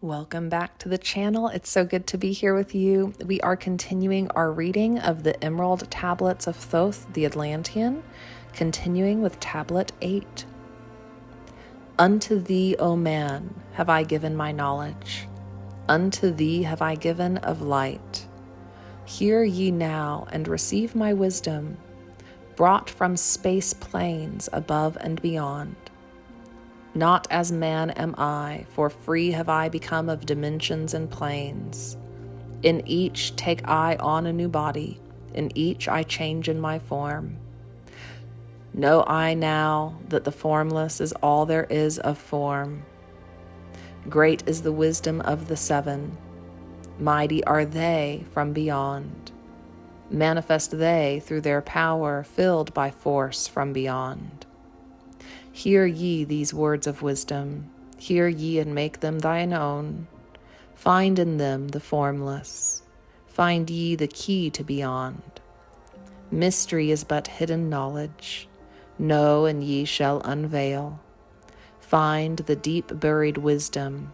Welcome back to the channel. It's so good to be here with you. We are continuing our reading of the Emerald Tablets of Thoth, the Atlantean, continuing with Tablet 8. Unto thee, O man, have I given my knowledge. Unto thee have I given of light. Hear ye now and receive my wisdom, brought from space planes above and beyond. Not as man am I, for free have I become of dimensions and planes. In each take I on a new body, in each I change in my form. Know I now that the formless is all there is of form. Great is the wisdom of the seven, mighty are they from beyond. Manifest they through their power, filled by force from beyond. Hear ye these words of wisdom, hear ye and make them thine own. Find in them the formless, find ye the key to beyond. Mystery is but hidden knowledge, know and ye shall unveil. Find the deep buried wisdom,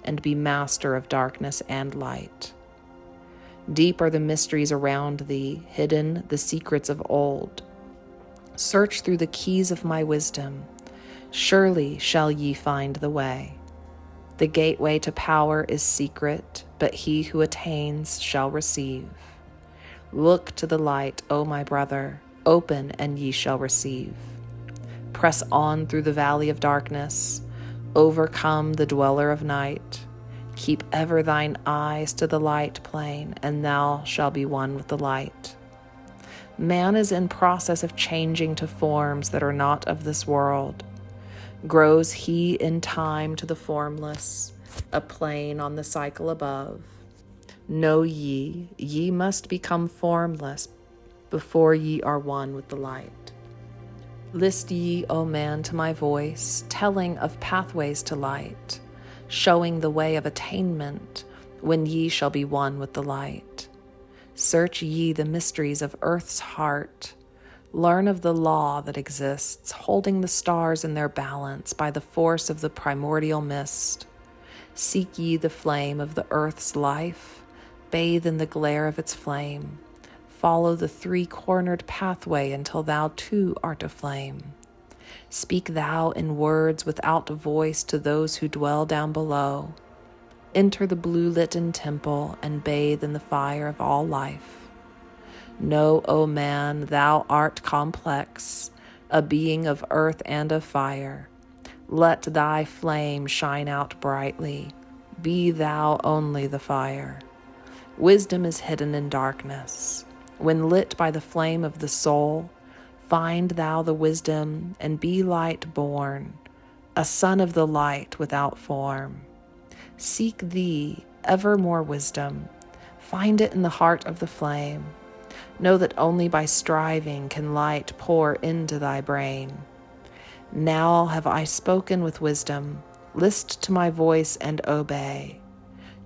and be master of darkness and light. Deep are the mysteries around thee, hidden the secrets of old. Search through the keys of my wisdom, surely shall ye find the way. The gateway to power is secret, but he who attains shall receive. Look to the light, O my brother, open and ye shall receive. Press on through the valley of darkness, overcome the dweller of night. Keep ever thine eyes to the light plain, and thou shalt be one with the light. Man is in process of changing to forms that are not of this world. Grows he in time to the formless, a plane on the cycle above. Know ye, ye must become formless before ye are one with the light. List ye, O man, to my voice, telling of pathways to light, showing the way of attainment when ye shall be one with the light. Search ye the mysteries of earth's heart. Learn of the law that exists, holding the stars in their balance by the force of the primordial mist. Seek ye the flame of the earth's life, bathe in the glare of its flame. Follow the three-cornered pathway until thou too art aflame. Speak thou in words without voice to those who dwell down below. Enter the blue-litten temple and bathe in the fire of all life. Know, O man, thou art complex, a being of earth and of fire. Let thy flame shine out brightly. Be thou only the fire. Wisdom is hidden in darkness. When lit by the flame of the soul, find thou the wisdom and be light born, a son of the light without form. Seek thee ever more wisdom. Find it in the heart of the flame. Know that only by striving can light pour into thy brain. Now have I spoken with wisdom. List to my voice and obey.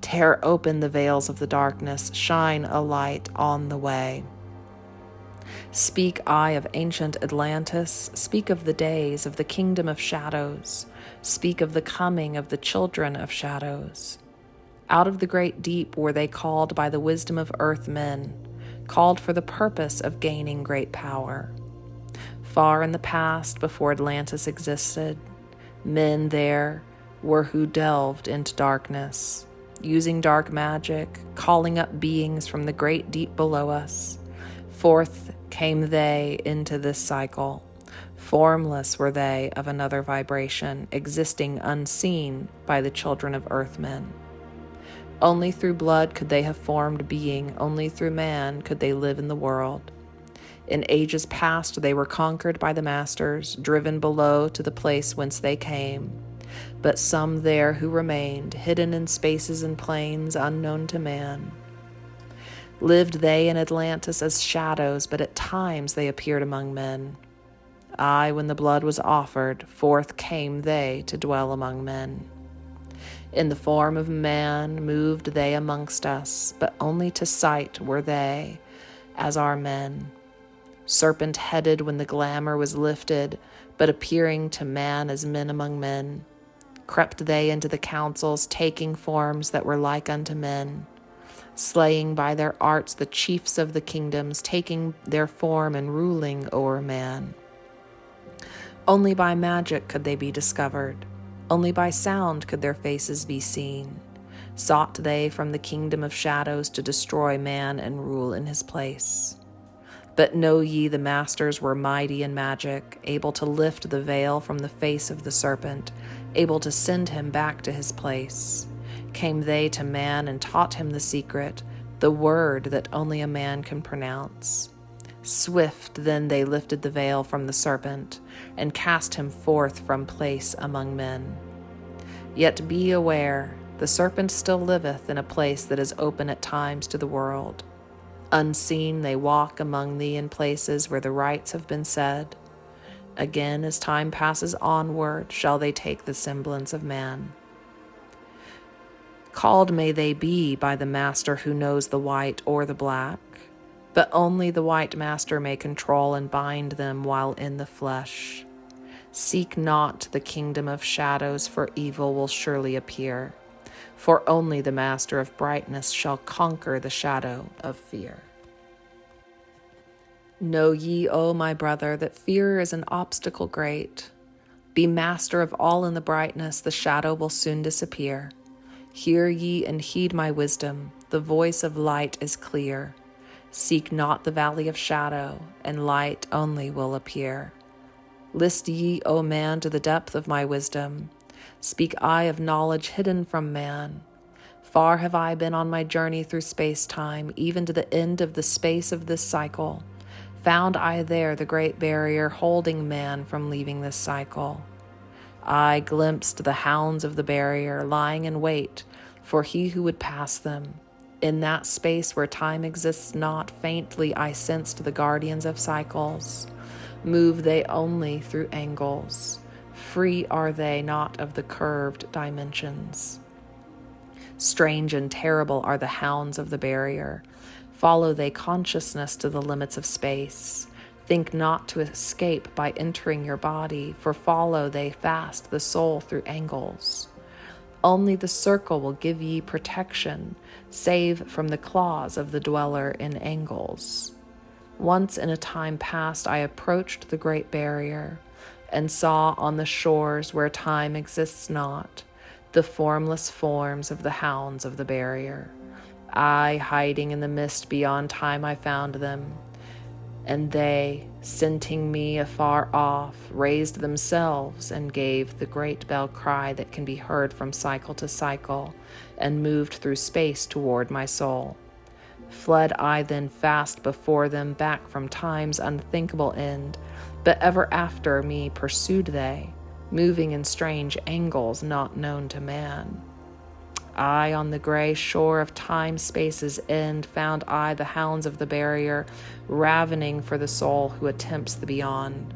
Tear open the veils of the darkness, shine a light on the way. Speak I of ancient Atlantis, speak of the days of the kingdom of shadows, speak of the coming of the children of shadows. Out of the great deep were they called by the wisdom of earth men, called for the purpose of gaining great power. Far in the past, before Atlantis existed, men there were who delved into darkness, using dark magic, calling up beings from the great deep below us. Forth came they into this cycle. Formless were they of another vibration, existing unseen by the children of earthmen. Only through blood could they have formed being, only through man could they live in the world. In ages past they were conquered by the masters, driven below to the place whence they came. But some there who remained, hidden in spaces and plains unknown to man. Lived they in Atlantis as shadows, but at times they appeared among men. Aye, when the blood was offered, forth came they to dwell among men. In the form of man moved they amongst us, but only to sight were they, as are men. Serpent-headed when the glamour was lifted, but appearing to man as men among men. Crept they into the councils, taking forms that were like unto men, slaying by their arts the chiefs of the kingdoms, taking their form and ruling o'er man. Only by magic could they be discovered, only by sound could their faces be seen. Sought they from the kingdom of shadows to destroy man and rule in his place. But know ye the masters were mighty in magic, able to lift the veil from the face of the serpent, able to send him back to his place. Came they to man and taught him the secret, the word that only a man can pronounce. Swift then they lifted the veil from the serpent, and cast him forth from place among men. Yet be aware, the serpent still liveth in a place that is open at times to the world. Unseen they walk among thee in places where the rites have been said. Again, as time passes onward, shall they take the semblance of man. Called may they be by the master who knows the white or the black, but only the white master may control and bind them while in the flesh. Seek not the kingdom of shadows, for evil will surely appear. For only the master of brightness shall conquer the shadow of fear. Know ye, O my brother, that fear is an obstacle great. Be master of all in the brightness, the shadow will soon disappear. Hear ye and heed my wisdom, the voice of light is clear. Seek not the valley of shadow, and light only will appear. List ye, O man, to the depth of my wisdom. Speak I of knowledge hidden from man. Far have I been on my journey through space-time, even to the end of the space of this cycle. Found I there the great barrier holding man from leaving this cycle. I glimpsed the hounds of the barrier lying in wait for he who would pass them. In that space where time exists not, faintly I sensed the guardians of cycles. Move they only through angles. Free are they not of the curved dimensions. Strange and terrible are the hounds of the barrier. Follow they consciousness to the limits of space. Think not to escape by entering your body, for follow they fast the soul through angles. Only the circle will give ye protection, save from the claws of the dweller in angles. Once in a time past I approached the great barrier, and saw on the shores where time exists not, the formless forms of the hounds of the barrier. I, hiding in the mist beyond time, I found them, and they, scenting me afar off, raised themselves and gave the great bell cry that can be heard from cycle to cycle, and moved through space toward my soul. Fled I then fast before them back from time's unthinkable end, but ever after me pursued they, moving in strange angles not known to man. I, on the gray shore of time-space's end, found I the hounds of the barrier, ravening for the soul who attempts the beyond.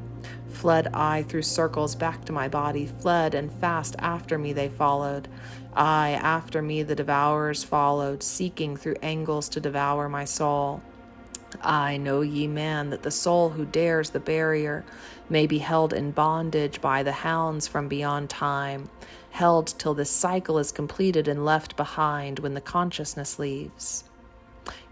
Fled I through circles back to my body, fled, and fast after me they followed. I, after me the devourers followed, seeking through angles to devour my soul. I, know ye man, that the soul who dares the barrier may be held in bondage by the hounds from beyond time, held till this cycle is completed and left behind when the consciousness leaves.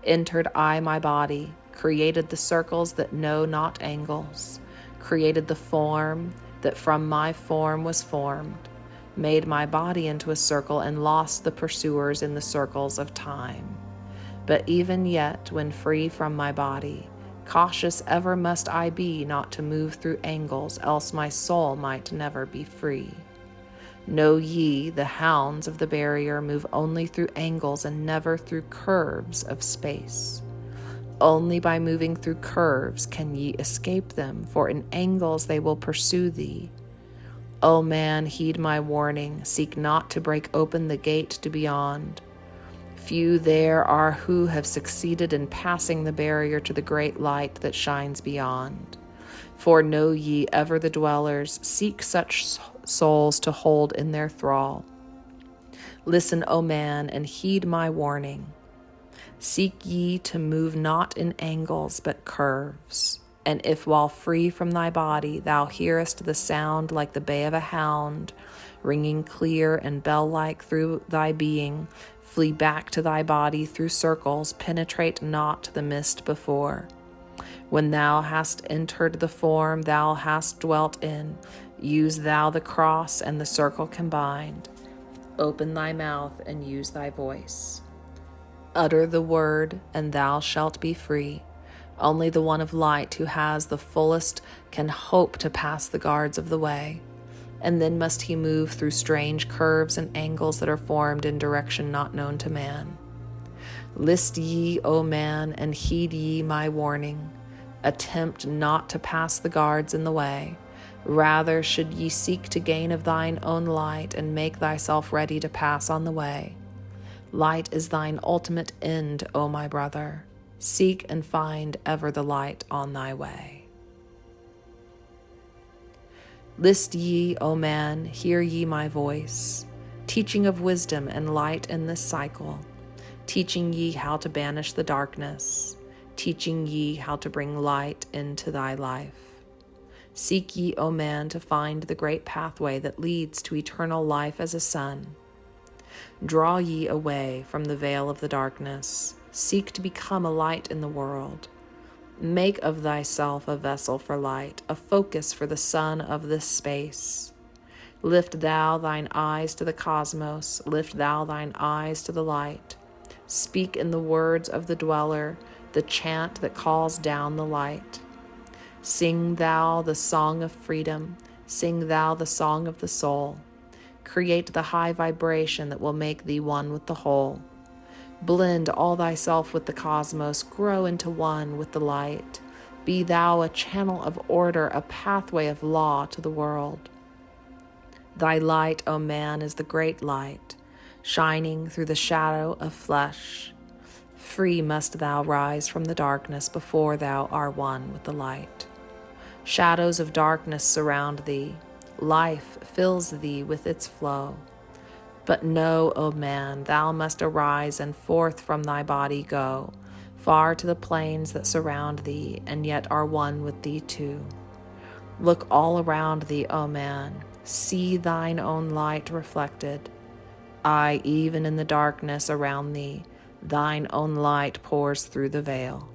Entered I my body, created the circles that know not angles, created the form that from my form was formed, made my body into a circle and lost the pursuers in the circles of time. But even yet, when free from my body, cautious ever must I be not to move through angles, else my soul might never be free. Know ye, the hounds of the barrier move only through angles and never through curves of space. Only by moving through curves can ye escape them, for in angles they will pursue thee. O man, heed my warning, seek not to break open the gate to beyond. Few there are who have succeeded in passing the barrier to the great light that shines beyond. For know ye, ever the dwellers seek such souls to hold in their thrall. Listen, O man, and heed my warning. Seek ye to move not in angles but curves, And if while free from thy body thou hearest the sound like the bay of a hound, ringing clear and bell-like through thy being, flee back to thy body through circles, penetrate not the mist before. When thou hast entered the form thou hast dwelt in, use thou the cross and the circle combined. Open thy mouth and use thy voice. Utter the word, and thou shalt be free. Only the one of light who has the fullest can hope to pass the guards of the way. And then must he move through strange curves and angles that are formed in direction not known to man. List ye, O man, and heed ye my warning. Attempt not to pass the guards in the way. Rather should ye seek to gain of thine own light and make thyself ready to pass on the way. Light is thine ultimate end, O my brother. Seek and find ever the light on thy way. List ye, O man, hear ye my voice, teaching of wisdom and light in this cycle, teaching ye how to banish the darkness, teaching ye how to bring light into thy life. Seek ye, O man, to find the great pathway that leads to eternal life as a son. Draw ye away from the veil of the darkness. Seek to become a light in the world. Make of thyself a vessel for light, a focus for the sun of this space. Lift thou thine eyes to the cosmos, lift thou thine eyes to the light. Speak in the words of the dweller, the chant that calls down the light. Sing thou the song of freedom, sing thou the song of the soul. Create the high vibration that will make thee one with the whole. Blend all thyself with the cosmos, grow into one with the light. Be thou a channel of order, a pathway of law to the world. Thy light, O man, is the great light, shining through the shadow of flesh. Free must thou rise from the darkness before thou art one with the light. Shadows of darkness surround thee. Life fills thee with its flow. But know, O man, thou must arise and forth from thy body go, far to the plains that surround thee, and yet are one with thee too. Look all around thee, O man, see thine own light reflected. Aye, even in the darkness around thee, thine own light pours through the veil.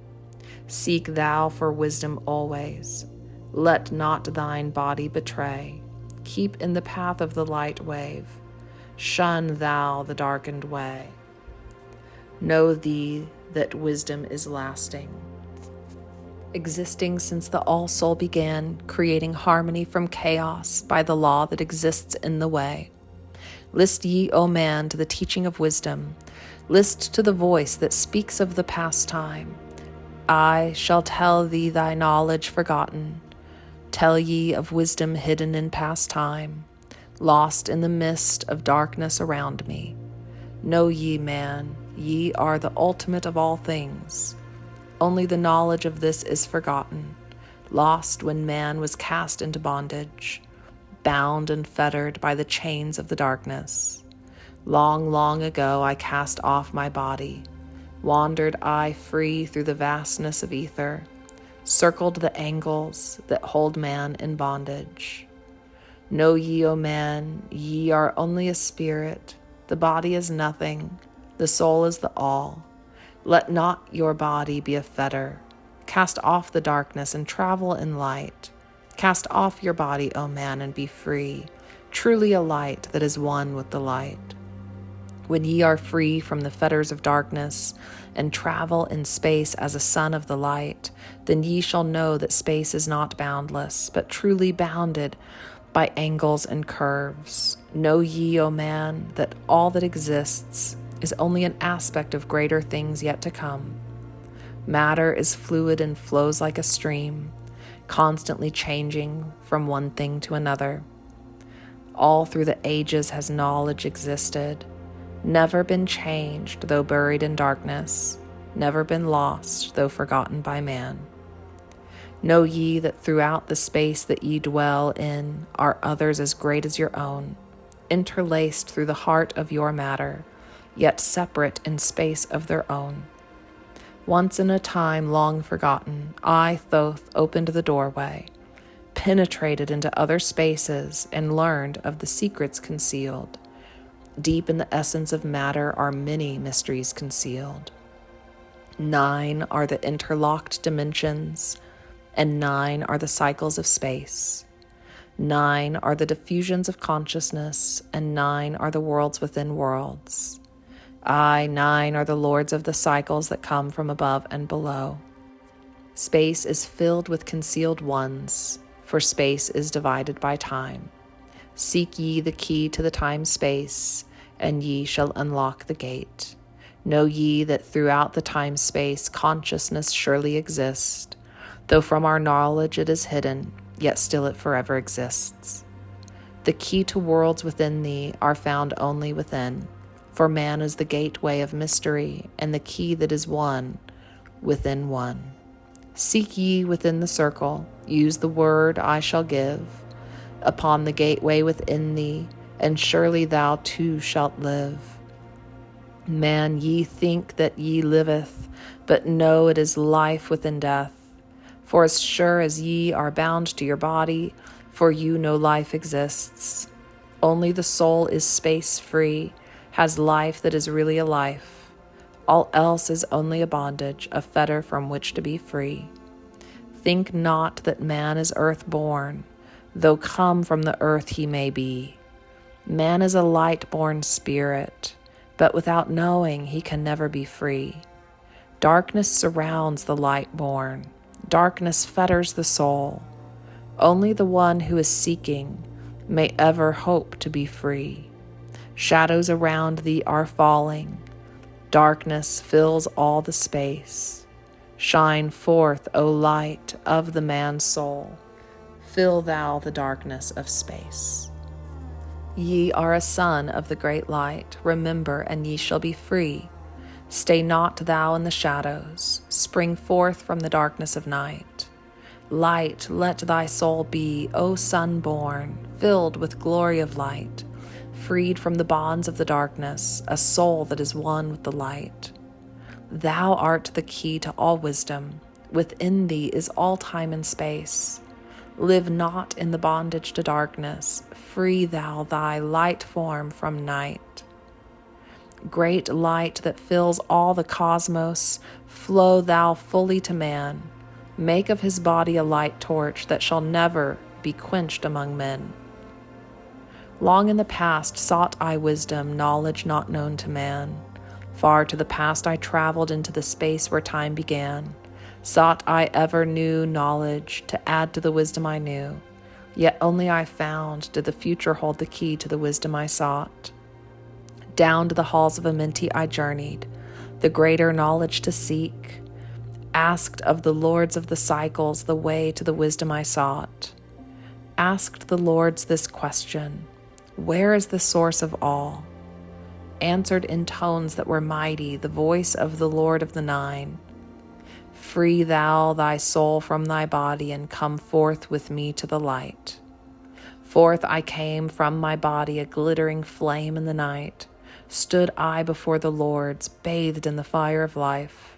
Seek thou for wisdom always. Let not thine body betray. Keep in the path of the light wave. Shun thou the darkened way. Know thee that wisdom is lasting, existing since the all-soul began, creating harmony from chaos by the law that exists in the way. List ye, O man, to the teaching of wisdom. List to the voice that speaks of the past time. I shall tell thee thy knowledge forgotten. Tell ye of wisdom hidden in past time, lost in the mist of darkness around me. Know ye, man, ye are the ultimate of all things. Only the knowledge of this is forgotten, lost when man was cast into bondage, bound and fettered by the chains of the darkness. Long, long ago I cast off my body, wandered I free through the vastness of ether, circled the angles that hold man in bondage. Know ye, O man, ye are only a spirit. The body is nothing. The soul is the all. Let not your body be a fetter. Cast off the darkness and travel in light. Cast off your body, O man, and be free, truly a light that is one with the light. When ye are free from the fetters of darkness and travel in space as a son of the light, then ye shall know that space is not boundless, but truly bounded by angles and curves. Know ye, O man, that all that exists is only an aspect of greater things yet to come. Matter is fluid and flows like a stream, constantly changing from one thing to another. All through the ages has knowledge existed, never been changed though buried in darkness, never been lost though forgotten by man. Know ye that throughout the space that ye dwell in are others as great as your own, interlaced through the heart of your matter, yet separate in space of their own. Once in a time long forgotten, I, Thoth, opened the doorway, penetrated into other spaces, and learned of the secrets concealed. Deep in the essence of matter are many mysteries concealed. 9 are the interlocked dimensions, and 9 are the cycles of space. 9 are the diffusions of consciousness, and 9 are the worlds within worlds. 9 are the lords of the cycles that come from above and below. Space is filled with concealed ones, for space is divided by time. Seek ye the key to the time-space, and ye shall unlock the gate. Know ye that throughout the time-space consciousness surely exists. Though from our knowledge it is hidden, yet still it forever exists. The key to worlds within thee are found only within, for man is the gateway of mystery, and the key that is one within one. Seek ye within the circle, use the word I shall give, upon the gateway within thee, and surely thou too shalt live. Man, ye think that ye liveth, but know it is life within death. For as sure as ye are bound to your body, for you no life exists. Only the soul is space-free, has life that is really a life. All else is only a bondage, a fetter from which to be free. Think not that man is earth-born, though come from the earth he may be. Man is a light-born spirit, but without knowing he can never be free. Darkness surrounds the light-born. Darkness fetters the soul. Only the one who is seeking may ever hope to be free. Shadows around thee are falling. Darkness fills all the space. Shine forth, O light of the man's soul. Fill thou the darkness of space. Ye are a son of the great light. Remember, and ye shall be free. Stay not thou in the shadows. Spring forth from the darkness of night. Light let thy soul be, O sun born, filled with glory of light, freed from the bonds of the darkness, a soul that is one with the light. Thou art the key to all wisdom. Within thee is all time and space. Live not in the bondage to darkness. Free thou thy light form from night. Great light that fills all the cosmos, flow thou fully to man. Make of his body a light torch that shall never be quenched among men. Long in the past sought I wisdom, knowledge not known to man. Far to the past I traveled into the space where time began. Sought I ever new knowledge to add to the wisdom I knew. Yet only I found did the future hold the key to the wisdom I sought. Down to the halls of Amenti I journeyed, the greater knowledge to seek. Asked of the lords of the cycles the way to the wisdom I sought. Asked the lords this question, where is the source of all? Answered in tones that were mighty, the voice of the Lord of the Nine. Free thou thy soul from thy body and come forth with me to the light. Forth I came from my body, a glittering flame in the night. Stood I before the lords, bathed in the fire of life.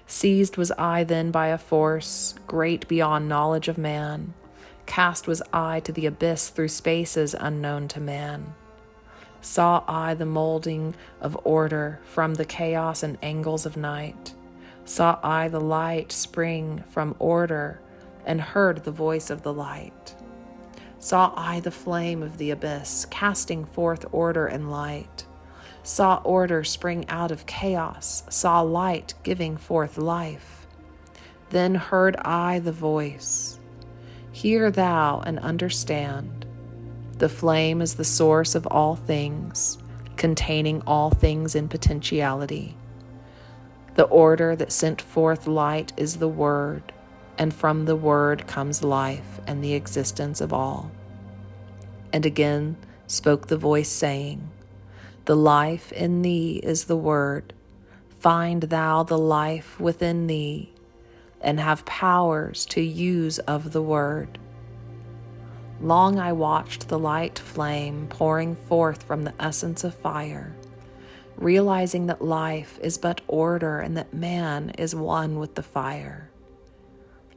Seized was I then by a force, great beyond knowledge of man. Cast was I to the abyss through spaces unknown to man. Saw I the molding of order from the chaos and angles of night. Saw I the light spring from order and heard the voice of the light. Saw I the flame of the abyss casting forth order and light. Saw order spring out of chaos, saw light giving forth life. Then heard I the voice, hear thou and understand. The flame is the source of all things, containing all things in potentiality. The order that sent forth light is the word, and from the word comes life and the existence of all. And again spoke the voice saying, the life in thee is the word. Find thou the life within thee, and have powers to use of the word. Long I watched the light flame pouring forth from the essence of fire. realizing that life is but order and that man is one with the fire.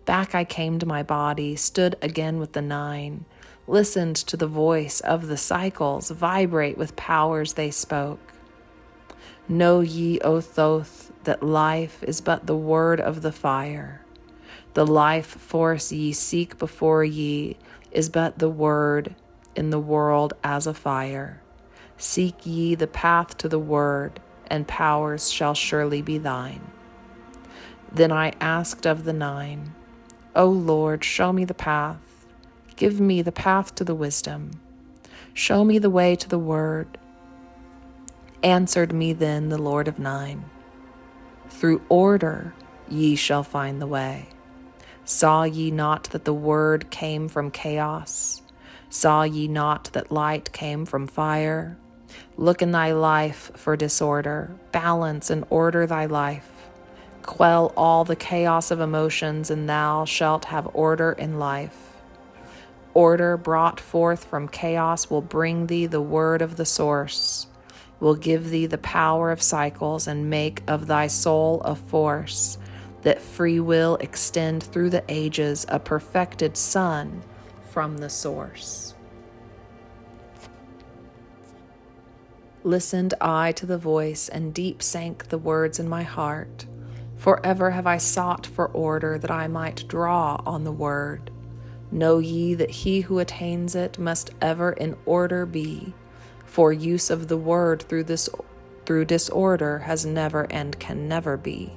Back I came to my body, stood again with the 9, listened to the voice of the cycles vibrate with powers they spoke. Know ye, O Thoth, that life is but the word of the fire. The life force ye seek before ye is but the word in the world as a fire. Seek ye the path to the word, and powers shall surely be thine. Then I asked of the 9, O Lord, show me the path. Give me the path to the wisdom. Show me the way to the word. Answered me then the Lord of 9, through order ye shall find the way. Saw ye not that the word came from chaos? Saw ye not that light came from fire? Look in thy life for disorder, balance and order thy life. Quell all the chaos of emotions, and thou shalt have order in life. Order brought forth from chaos will bring thee the word of the source, will give thee the power of cycles, and make of thy soul a force, that free will extend through the ages, a perfected sun from the source. Listened I to the voice, and deep sank the words in my heart. Forever have I sought for order, that I might draw on the word. Know ye that he who attains it must ever in order be, for use of the word through disorder has never and can never be.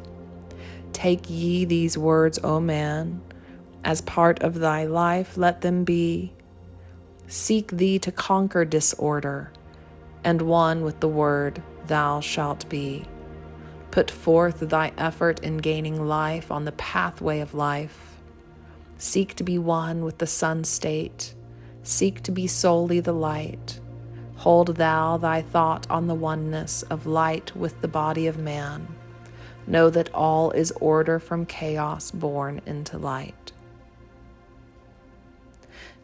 Take ye these words, O man, as part of thy life let them be. Seek thee to conquer disorder, and one with the word thou shalt be. Put forth thy effort in gaining life on the pathway of life. Seek to be one with the sun state. Seek to be solely the light. Hold thou thy thought on the oneness of light with the body of man. Know that all is order from chaos born into light.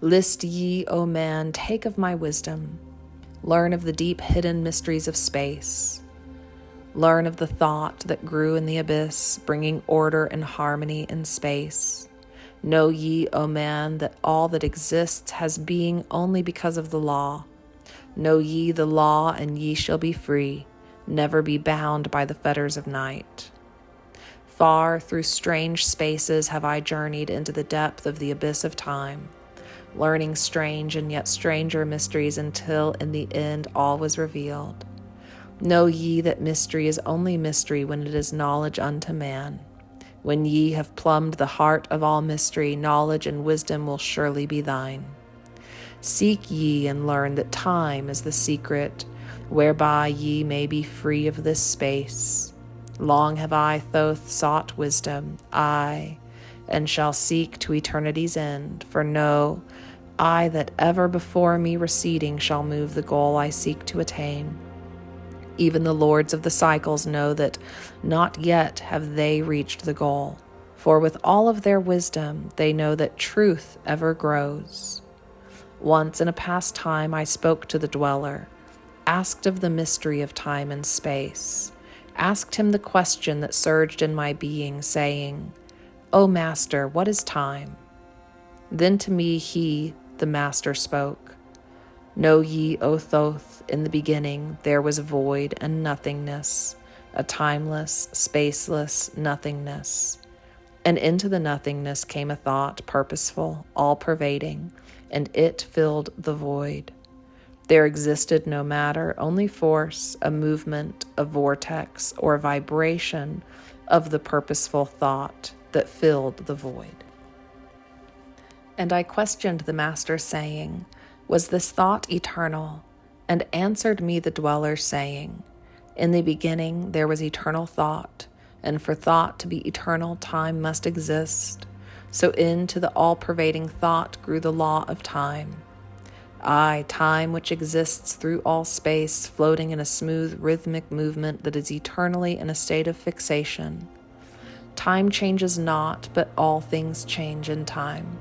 List ye, O man, take of my wisdom. Learn of the deep hidden mysteries of space. Learn of the thought that grew in the abyss, bringing order and harmony in space. Know ye, O man, that all that exists has being only because of the law. Know ye the law, and ye shall be free, never be bound by the fetters of night. Far through strange spaces have I journeyed into the depth of the abyss of time, learning strange and yet stranger mysteries until in the end all was revealed. Know ye that mystery is only mystery when it is knowledge unto man. When ye have plumbed the heart of all mystery, knowledge and wisdom will surely be thine. Seek ye and learn that time is the secret, whereby ye may be free of this space. Long have I, Thoth, sought wisdom, I, and shall seek to eternity's end. For know I that ever before me receding shall move the goal I seek to attain. Even the lords of the cycles know that not yet have they reached the goal, for with all of their wisdom they know that truth ever grows. Once in a past time I spoke to the dweller, asked of the mystery of time and space, asked him the question that surged in my being, saying, O Master, what is time? Then to me he, the Master, spoke, Know ye, O Thoth, in the beginning there was void and nothingness, a timeless, spaceless nothingness. And into the nothingness came a thought, purposeful, all-pervading, and it filled the void. There existed no matter, only force, a movement, a vortex, or vibration of the purposeful thought that filled the void. And I questioned the Master, saying, Was this thought eternal? And answered me the dweller, saying, In the beginning there was eternal thought, and for thought to be eternal, time must exist. So into the all-pervading thought grew the law of time. Aye, time which exists through all space, floating in a smooth rhythmic movement that is eternally in a state of fixation. Time changes not, but all things change in time.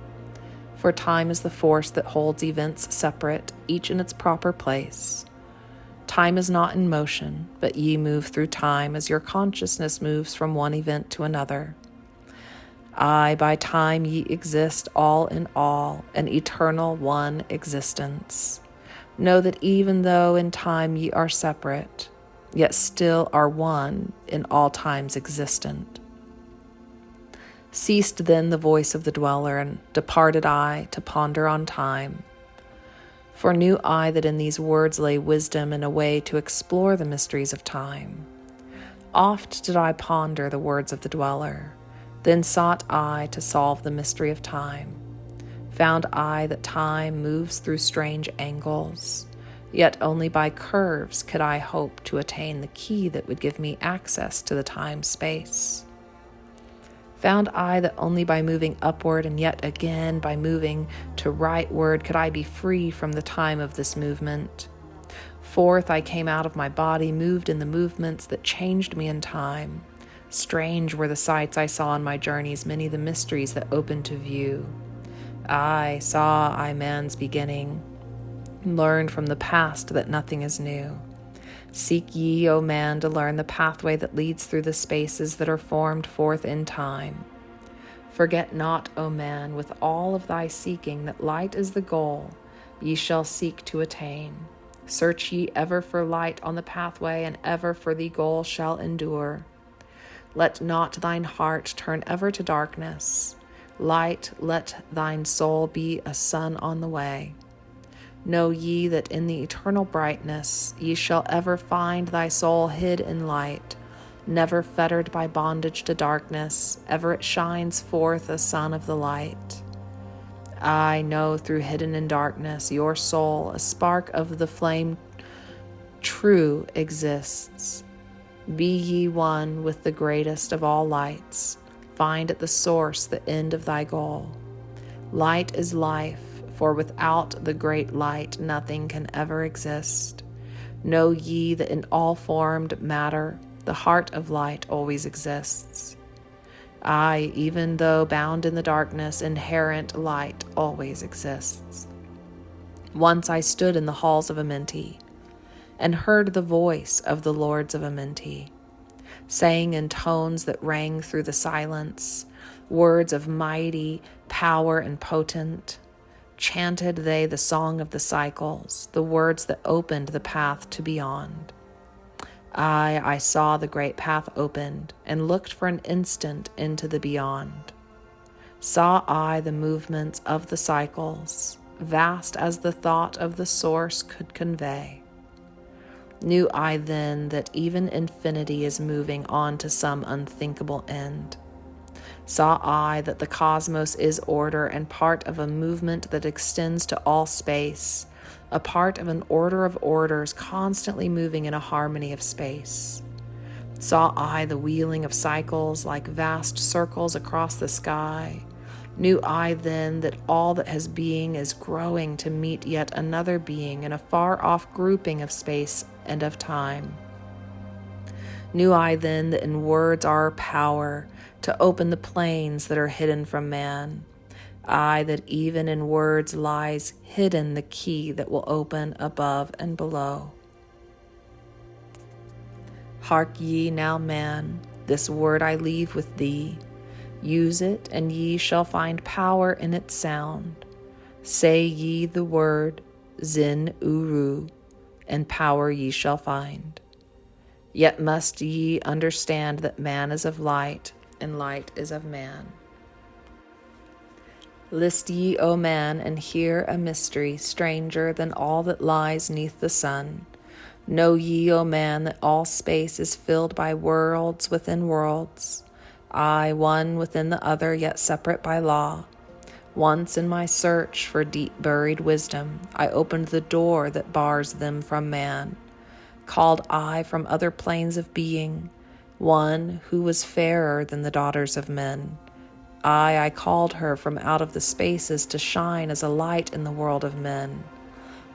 For time is the force that holds events separate, each in its proper place. Time is not in motion, but ye move through time as your consciousness moves from one event to another. I, by time ye exist all in all, an eternal one existence. Know that even though in time ye are separate, yet still are one in all times existent. Ceased then the voice of the dweller, and departed I to ponder on time. For knew I that in these words lay wisdom and a way to explore the mysteries of time. Oft did I ponder the words of the dweller, then sought I to solve the mystery of time. Found I that time moves through strange angles, yet only by curves could I hope to attain the key that would give me access to the time-space. Found I that only by moving upward and yet again by moving to rightward could I be free from the time of this movement. Forth I came out of my body, moved in the movements that changed me in time. Strange were the sights I saw on my journeys, many the mysteries that opened to view. I saw man's beginning, learned from the past that nothing is new. Seek ye, O man, to learn the pathway that leads through the spaces that are formed forth in time. Forget not, O man, with all of thy seeking, that light is the goal ye shall seek to attain. Search ye ever for light on the pathway, and ever for the goal shall endure. Let not thine heart turn ever to darkness. Light, let thine soul be a sun on the way. Know ye that in the eternal brightness ye shall ever find thy soul hid in light, never fettered by bondage to darkness, ever it shines forth a sun of the light. I know through hidden in darkness your soul, a spark of the flame true exists. Be ye one with the greatest of all lights, find at the source the end of thy goal. Light is life, for without the great light nothing can ever exist. Know ye that in all formed matter the heart of light always exists. Aye, even though bound in the darkness, inherent light always exists. Once I stood in the halls of Amenti, and heard the voice of the lords of Amenti, saying in tones that rang through the silence, words of mighty power and potent. Chanted they the song of the cycles, the words that opened the path to beyond. I saw the great path opened, and looked for an instant into the beyond. Saw I the movements of the cycles, vast as the thought of the source could convey. Knew I then that even infinity is moving on to some unthinkable end. Saw I that the cosmos is order and part of a movement that extends to all space, a part of an order of orders constantly moving in a harmony of space. Saw I the wheeling of cycles like vast circles across the sky. Knew I then that all that has being is growing to meet yet another being in a far-off grouping of space and of time. Knew I then that in words are power to open the plains that are hidden from man. Aye, that even in words lies hidden the key that will open above and below. Hark ye now, man, this word I leave with thee. Use it, and ye shall find power in its sound. Say ye the word, Zin Uru, and power ye shall find. Yet must ye understand that man is of light, and light is of man. List ye, O man, and hear a mystery stranger than all that lies neath the sun. Know ye, O man, that all space is filled by worlds within worlds. I, one within the other, yet separate by law. Once in my search for deep-buried wisdom, I opened the door that bars them from man. Called I from other planes of being, one who was fairer than the daughters of men. I called her from out of the spaces to shine as a light in the world of men.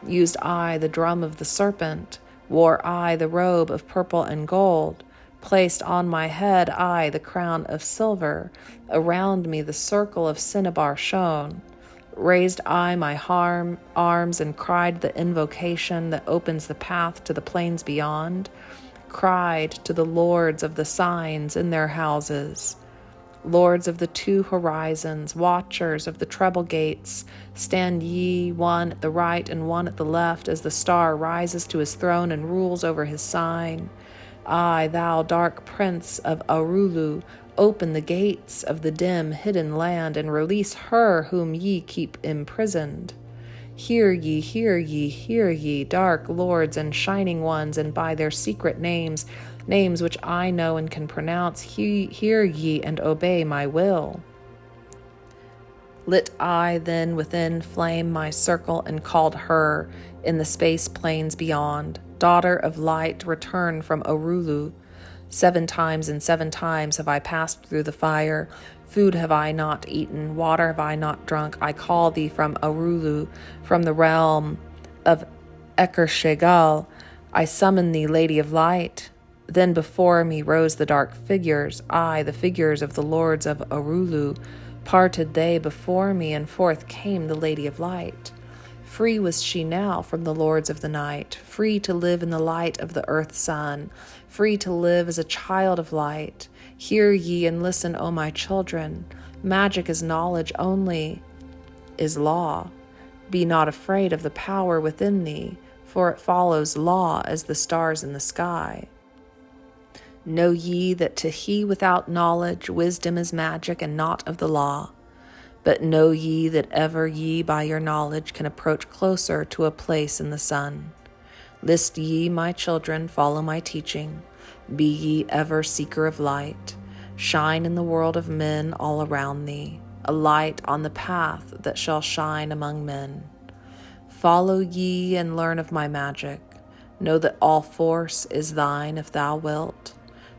Used I the drum of the serpent, wore I the robe of purple and gold, placed on my head I the crown of silver, around me the circle of cinnabar shone. Raised I my arms and cried the invocation that opens the path to the plains beyond, cried to the lords of the signs in their houses, lords of the two horizons, watchers of the treble gates, stand ye, one at the right and one at the left, as the star rises to his throne and rules over his sign. I, thou dark prince of Arulu, open the gates of the dim, hidden land, and release her whom ye keep imprisoned. Hear ye, hear ye, hear ye, dark lords and shining ones, and by their secret names, names which I know and can pronounce, hear ye and obey my will. Lit I then within flame my circle and called her in the space plains beyond, daughter of light, return from Arulu. 7 times and 7 times have I passed through the fire. Food have I not eaten, water have I not drunk. I call thee from Arulu, from the realm of Ekershegal. I summon thee, Lady of Light. Then before me rose the dark figures, the figures of the lords of Arulu. Parted they before me, and forth came the Lady of Light. Free was she now from the lords of the night, free to live in the light of the earth sun, free to live as a child of light. Hear ye and listen, O my children. Magic is knowledge only, is law. Be not afraid of the power within thee, for it follows law as the stars in the sky. Know ye that to he without knowledge wisdom is magic and not of the law. But know ye that ever ye by your knowledge can approach closer to a place in the sun. List ye, my children, follow my teaching. Be ye ever seeker of light. Shine in the world of men all around thee, a light on the path that shall shine among men. Follow ye and learn of my magic. Know that all force is thine if thou wilt.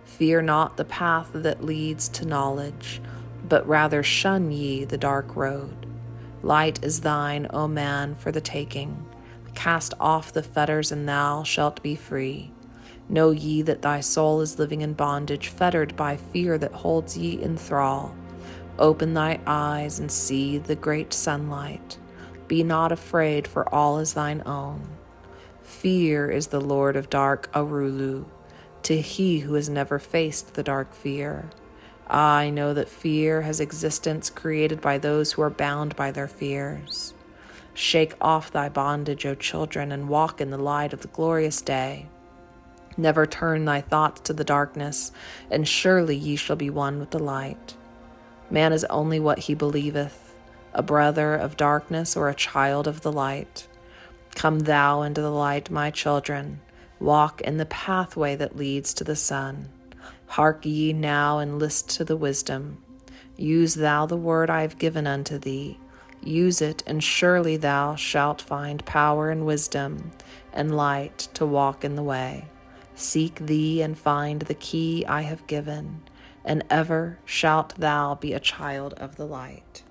Fear not the path that leads to knowledge, but rather shun ye the dark road. Light is thine, O man, for the taking. Cast off the fetters, and thou shalt be free. Know ye that thy soul is living in bondage, fettered by fear that holds ye in thrall. Open thy eyes and see the great sunlight. Be not afraid, for all is thine own. Fear is the lord of dark Arulu, to he who has never faced the dark fear. I know that fear has existence created by those who are bound by their fears. Shake off thy bondage, O children, and walk in the light of the glorious day. Never turn thy thoughts to the darkness, and surely ye shall be one with the light. Man is only what he believeth, a brother of darkness or a child of the light. Come thou into the light, my children. Walk in the pathway that leads to the sun. Hark ye now and list to the wisdom. Use thou the word I have given unto thee. Use it, and surely thou shalt find power and wisdom and light to walk in the way. Seek thee and find the key I have given, and ever shalt thou be a child of the light.